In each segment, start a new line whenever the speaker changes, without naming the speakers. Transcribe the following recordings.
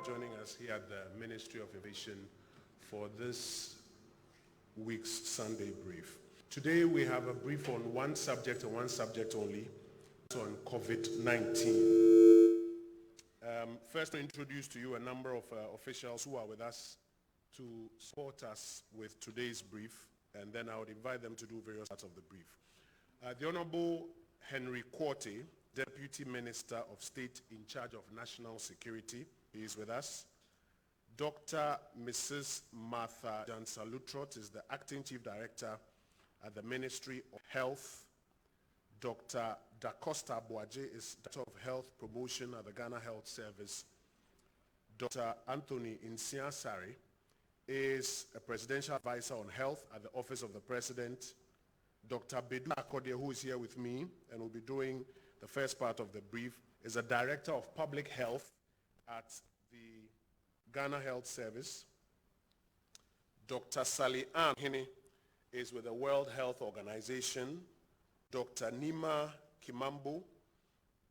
joining us here at the Ministry of Innovation for this week's Sunday brief. Today we have a brief on one subject and one subject only, on COVID-19. First, to introduce to you a number of officials who are with us to support us with today's brief, and then I would invite them to do various parts of the brief. The Honorable Henry Quartey, Deputy Minister of State in charge of National Security, is with us. Dr. Mrs. Martha Jansalutrot is the Acting Chief Director at the Ministry of Health. Dr. Da Costa Boaje is Director of Health Promotion at the Ghana Health Service. Dr. Anthony Insiasari is a Presidential Advisor on Health at the Office of the President. Dr. Bedu Akodie, who is here with me and will be doing the first part of the brief, is a Director of Public Health at the Ghana Health Service. Dr. Sally Ann Hine is with the World Health Organization. Dr. Nima Kimambo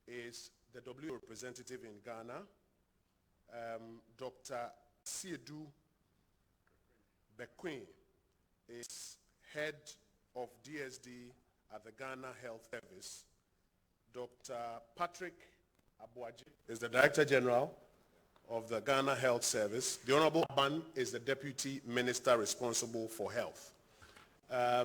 is the WHO representative in Ghana. Dr. Siedu Bequin is head of DSD at the Ghana Health Service. Dr. Patrick Abuaji is the Director General of the Ghana Health Service. The Honorable Ban is the Deputy Minister responsible for health. I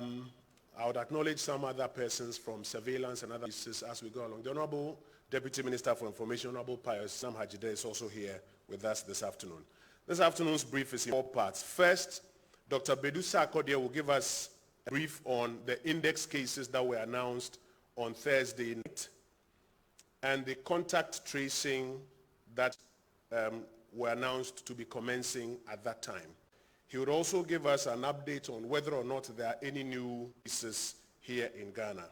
would acknowledge some other persons from surveillance and other pieces as we go along. The Honorable Deputy Minister for Information, Honorable Pius Sam Hajide, is also here with us this afternoon. This afternoon's brief is in 4 parts. First, Dr. Bedu Akodie will give us a brief on the index cases that were announced on Thursday night and the contact tracing that were announced to be commencing at that time. He would also give us an update on whether or not there are any new cases here in Ghana.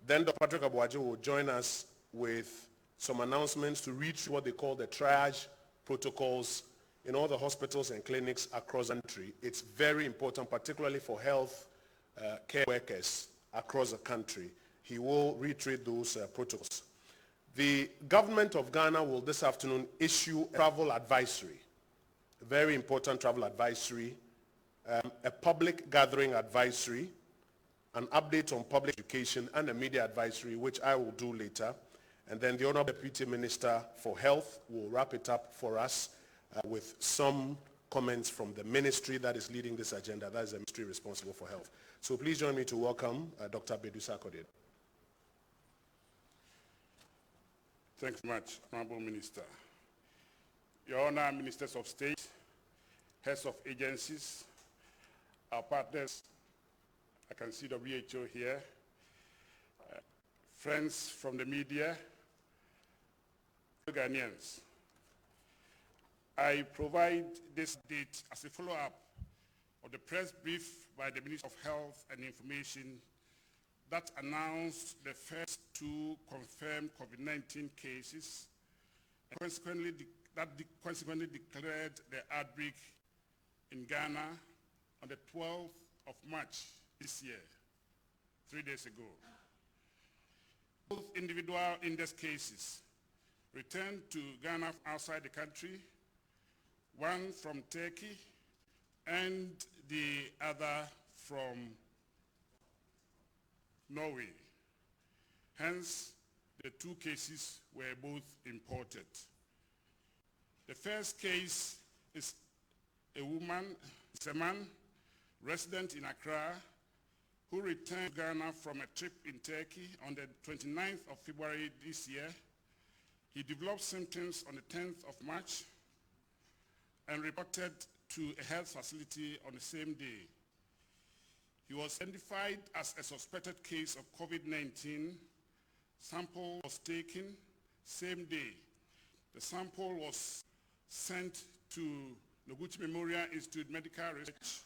Then Dr. Patrick Abuaji will join us with some announcements to read through what they call the triage protocols in all the hospitals and clinics across the country. It's very important, particularly for health care workers across the country. He will reiterate those protocols. The government of Ghana will this afternoon issue a travel advisory, a very important travel advisory, a public gathering advisory, an update on public education, and a media advisory, which I will do later. And then the Honorable Deputy Minister for Health will wrap it up for us with some comments from the ministry that is leading this agenda. That is the ministry responsible for health. So please join me to welcome Dr. Bedu Akodie.
Thanks much, Honorable Minister. Your Honor, Ministers of State, heads of agencies, our partners, I can see WHO here, friends from the media, Ghanaians. I provide this date as a follow-up of the press brief by the Minister of Health and Information that announced the first 2 confirmed COVID-19 cases, and consequently declared the outbreak in Ghana on the 12th of March this year, 3 days ago. Both individual index cases returned to Ghana outside the country, one from Turkey and the other from Norway. Hence, the 2 cases were both imported. The first case is a man, resident in Accra, who returned to Ghana from a trip in Turkey on the 29th of February this year. He developed symptoms on the 10th of March and reported to a health facility on the same day. He was identified as a suspected case of COVID-19. Sample was taken same day. The sample was sent to Noguchi Memorial Institute Medical Research,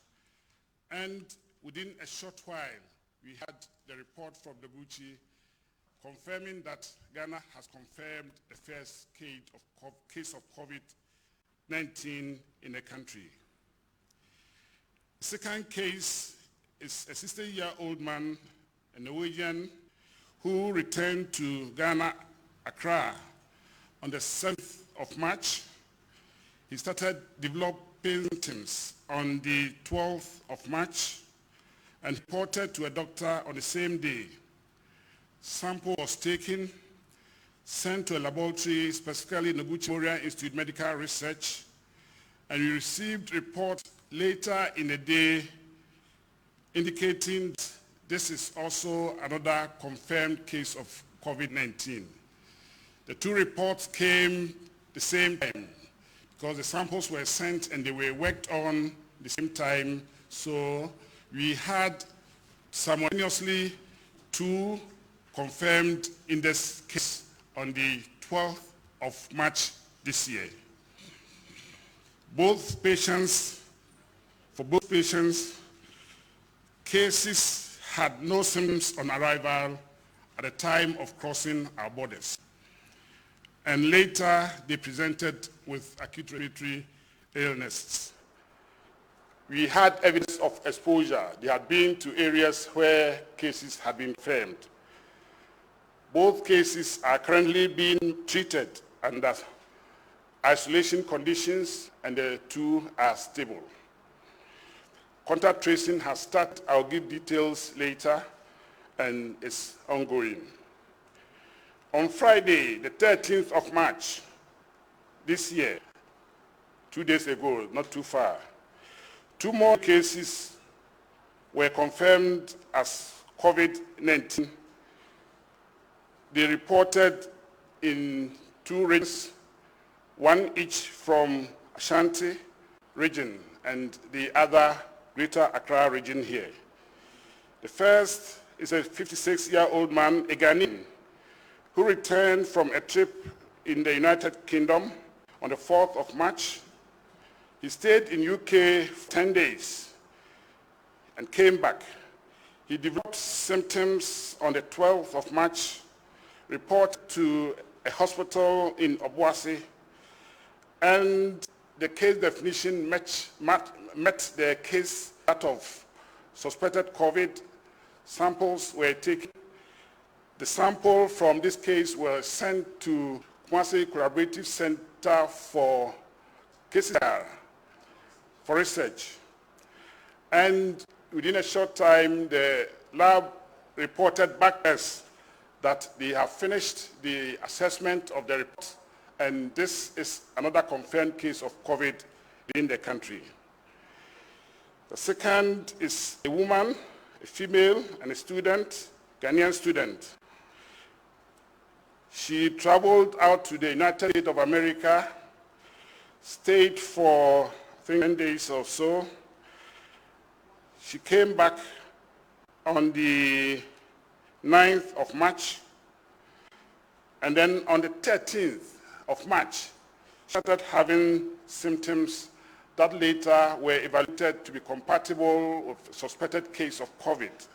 and within a short while, we had the report from Noguchi confirming that Ghana has confirmed the first case of COVID-19 in the country. The second case is a 60-year-old man, a Norwegian, who returned to Ghana, Accra, on the 7th of March. He started developing symptoms on the 12th of March and reported to a doctor on the same day. Sample was taken, sent to a laboratory, specifically Noguchi Memorial Institute Medical Research, and we received report later in the day indicating this is also another confirmed case of COVID-19. The two reports came the same time because the samples were sent and they were worked on the same time. So we had simultaneously two confirmed in this case on the 12th of March this year. For both patients, cases had no symptoms on arrival at the time of crossing our borders. And later, they presented with acute respiratory illnesses. We had evidence of exposure. They had been to areas where cases had been confirmed. Both cases are currently being treated under isolation conditions, and the two are stable. Contact tracing has started. I'll give details later, and it's ongoing. On Friday, the 13th of March this year, 2 days ago, not too far, two more cases were confirmed as COVID-19. They reported in two regions, one each from Ashanti region and the other Greater Accra region here. The first is a 56-year-old man, a Ghanaian, who returned from a trip in the United Kingdom on the 4th of March. He stayed in UK for 10 days and came back. He developed symptoms on the 12th of March, reported to a hospital in Obuasi, and the case definition met the case that of suspected COVID. Samples were taken. The sample from this case was sent to Kumasi Collaborative Center for cases for research. And within a short time, the lab reported back to us that they have finished the assessment of the report, and this is another confirmed case of COVID in the country. The second is a woman, a female, and a student, Ghanaian student. She traveled out to the United States of America, stayed for 10 days or so. She came back on the 9th of March, and then on the 13th of March, she started having symptoms that later were evaluated to be compatible with a suspected case of COVID.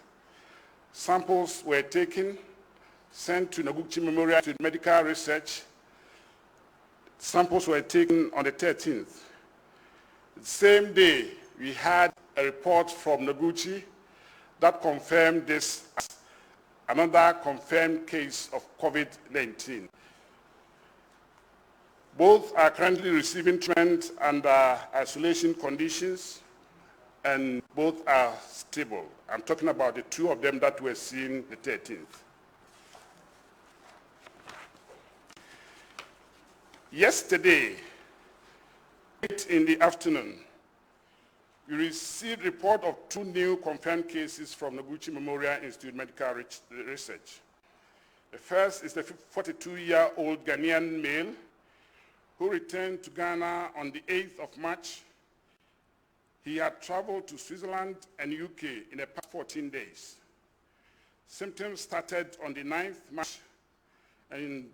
Samples were taken, sent to Noguchi Memorial Institute Medical Research. Samples were taken on the 13th. The same day, we had a report from Noguchi that confirmed this as another confirmed case of COVID-19. Both are currently receiving treatment under isolation conditions, and both are stable. I'm talking about the two of them that were seen the 13th. Yesterday, late in the afternoon, we received a report of two new confirmed cases from Noguchi Memorial Institute Medical Research. The first is the 42-year-old Ghanaian male who returned to Ghana on the 8th of March. He had traveled to Switzerland and UK in the past 14 days. Symptoms started on the 9th March, and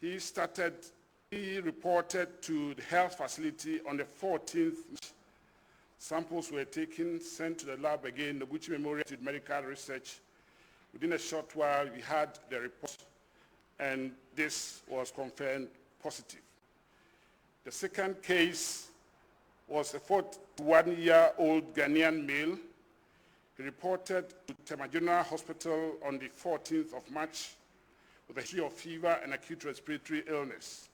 he reported to the health facility on the 14th March. Samples were taken, sent to the lab again, Noguchi Memorial Institute Medical Research. Within a short while, we had the report, and this was confirmed positive. The second case was a 41-year-old Ghanaian male. He reported to Tema General Hospital on the 14th of March with a history of fever and acute respiratory illness.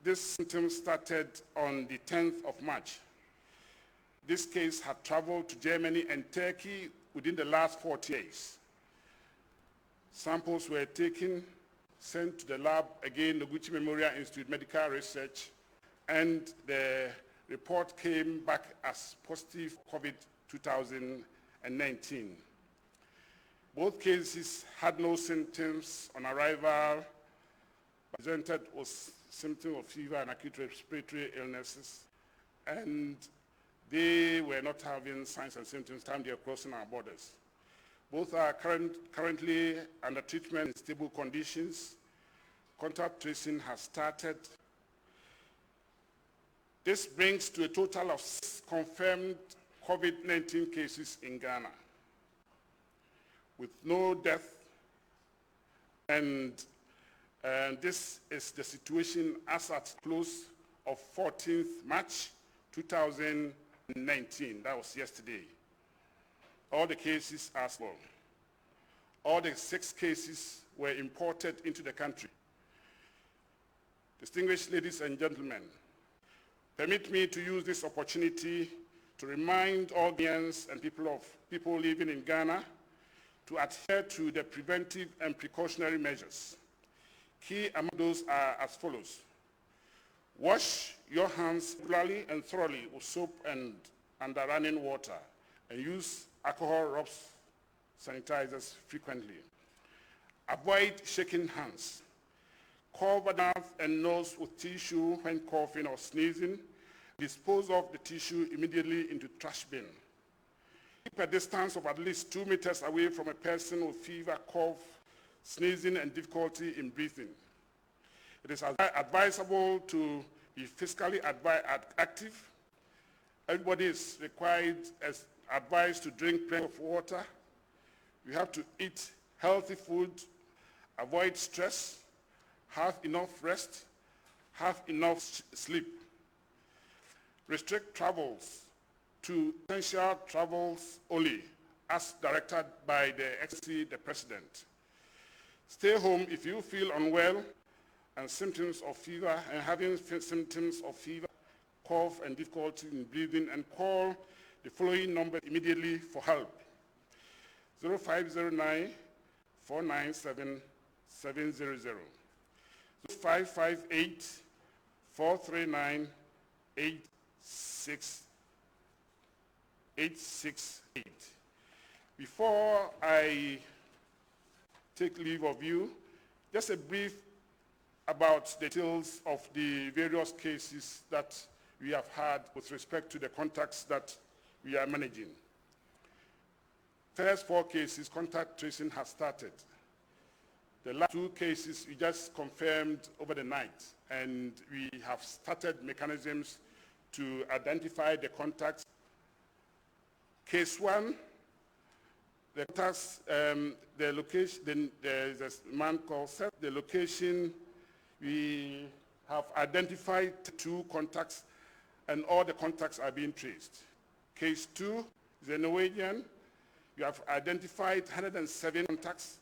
This symptom started on the 10th of March. This case had traveled to Germany and Turkey within the last 40 days. Samples were taken, sent to the lab, again, the Noguchi Memorial Institute Medical Research, and the report came back as positive COVID-19. Both cases had no symptoms on arrival, but presented with symptoms of fever and acute respiratory illnesses, and they were not having signs and symptoms time they were crossing our borders. Both are currently under treatment in stable conditions. Contact tracing has started. This brings to a total of 6 confirmed COVID-19 cases in Ghana, with no death, and this is the situation as at close of 14th March 2019. That was yesterday. All the cases are small. All the 6 cases were imported into the country. Distinguished ladies and gentlemen, permit me to use this opportunity to remind all Ghanaians and people living in Ghana to adhere to the preventive and precautionary measures. Key among those are as follows. Wash your hands regularly and thoroughly with soap and under running water, and use alcohol rubs sanitizers frequently. Avoid shaking hands. Cover mouth and nose with tissue when coughing or sneezing. Dispose of the tissue immediately into trash bin. Keep a distance of at least 2 meters away from a person with fever, cough, sneezing, and difficulty in breathing. It is advisable to be physically active. Everybody is advised to drink plenty of water. You have to eat healthy food, avoid stress, have enough rest, have enough sleep. Restrict travels to essential travels only, as directed by the Excellency, the President. Stay home if you feel unwell and symptoms of fever, and having symptoms of fever, cough, and difficulty in breathing, and call the following number immediately for help: 0509 497 700, 0558 439 868. Before I take leave of you, just a brief about the details of the various cases that we have had with respect to the contacts that we are managing. First 4 cases, contact tracing has started. The last 2 cases we just confirmed over the night, and we have started mechanisms to identify the contacts. Case 1, the contacts, the location, there's a man called Seth. The location, we have identified 2 contacts, and all the contacts are being traced. Case 2 is a Norwegian. We have identified 107 contacts,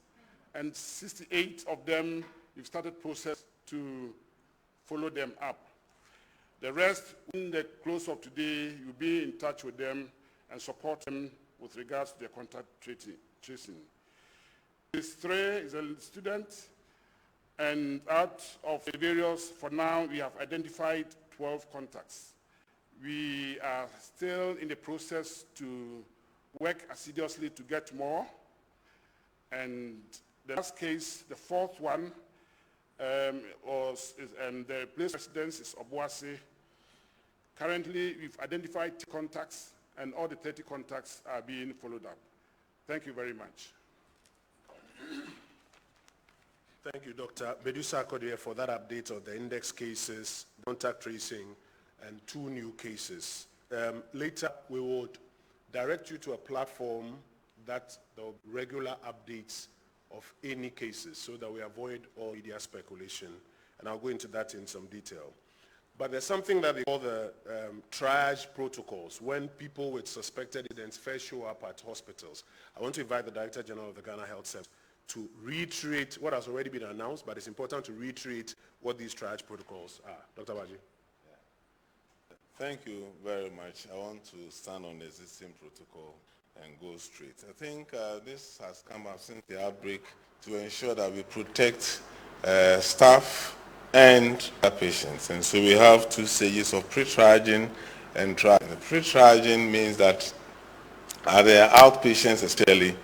and 68 of them, we've started process to follow them up. The rest, in the close of today, you'll be in touch with them and support them with regards to their contact tracing. Case 3 is a student, and out of the various, for now, we have identified 12 contacts. We are still in the process to work assiduously to get more. And the last case, the 4th one, and the place of residence is Obuasi. Currently, we've identified contacts, and all the 30 contacts are being followed up. Thank you very much.
Thank you, Dr. Bedusa Kodie, for that update of the index cases, contact tracing, and 2 new cases. Later, we would direct you to a platform that the regular updates of any cases so that we avoid all media speculation, and I'll go into that in some detail. But there's something that they call the triage protocols, when people with suspected incidents first show up at hospitals. I want to invite the Director General of the Ghana Health Service to reiterate what has already been announced, but it's important to reiterate what these triage protocols are. Dr. Baji.
Thank you very much. I want to stand on the existing protocol and go straight. I think this has come up since the outbreak to ensure that we protect staff and patients. And so we have two stages of pre-triaging and triaging. The pre-triaging means that the outpatients especially,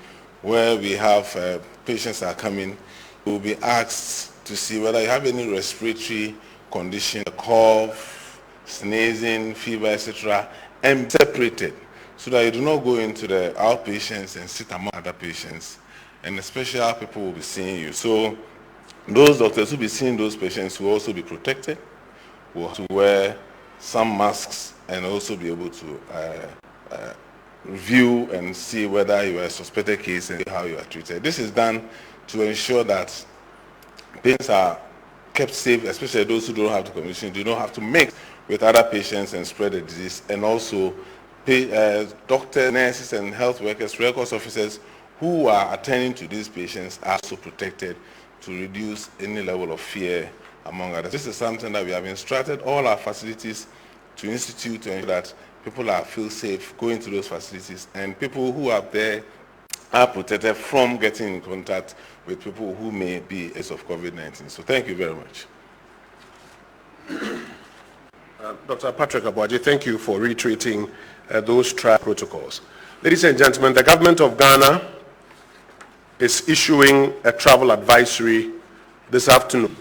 where we have patients that are coming, will be asked to see whether you have any respiratory condition, cough, sneezing, fever, etc., and separated so that you do not go into the outpatients and sit among other patients, and especially how people will be seeing you. So those doctors who will be seeing those patients will also be protected, will have to wear some masks and also be able to review and see whether you are a suspected case and how you are treated. This is done to ensure that patients are kept safe, especially those who don't have the condition, do not have to mix with other patients and spread the disease, and also doctors, nurses, and health workers, records officers who are attending to these patients are also protected to reduce any level of fear among others. This is something that we have instructed all our facilities to institute to ensure that people feel safe going to those facilities, and people who are there are protected from getting in contact with people who may be as of COVID-19. So thank you very much.
Dr. Patrick Abuaji, thank you for reiterating those trial protocols. Ladies and gentlemen, the government of Ghana is issuing a travel advisory this afternoon.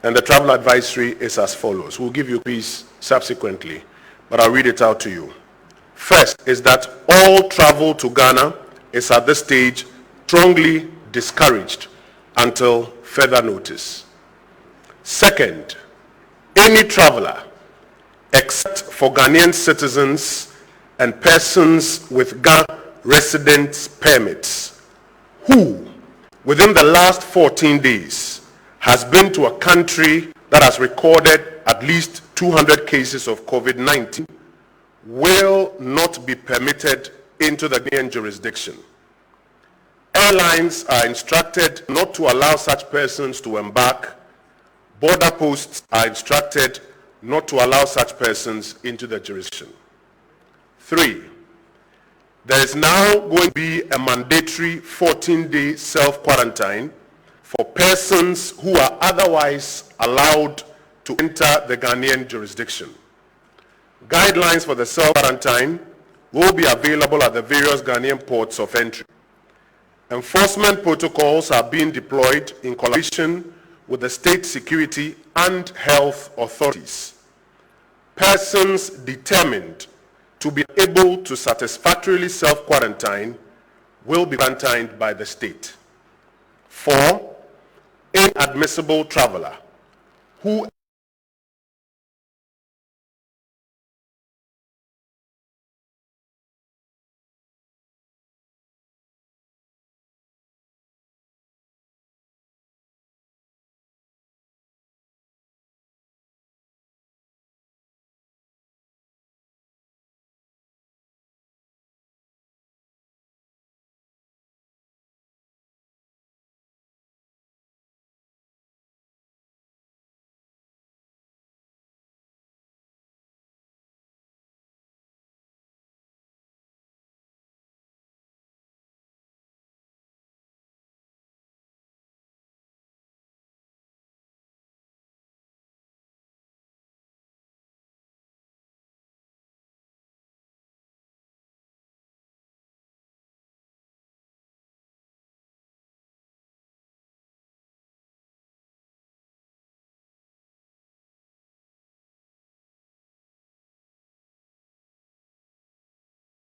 And the travel advisory is as follows. We'll give you a piece subsequently, but I'll read it out to you. First is that all travel to Ghana is at this stage strongly discouraged until further notice. Second, any traveler, except for Ghanaian citizens and persons with Ghana residence permits, who, within the last 14 days, has been to a country that has recorded at least 200 cases of COVID-19, will not be permitted into the Ghanaian jurisdiction. Airlines are instructed not to allow such persons to embark. Border posts are instructed not to allow such persons into the jurisdiction. 3, there is now going to be a mandatory 14-day self-quarantine for persons who are otherwise allowed to enter the Ghanaian jurisdiction. Guidelines for the self-quarantine will be available at the various Ghanaian ports of entry. Enforcement protocols are being deployed in collaboration with the state security and health authorities. Persons determined to be able to satisfactorily self-quarantine will be quarantined by the state. 4, inadmissible traveler who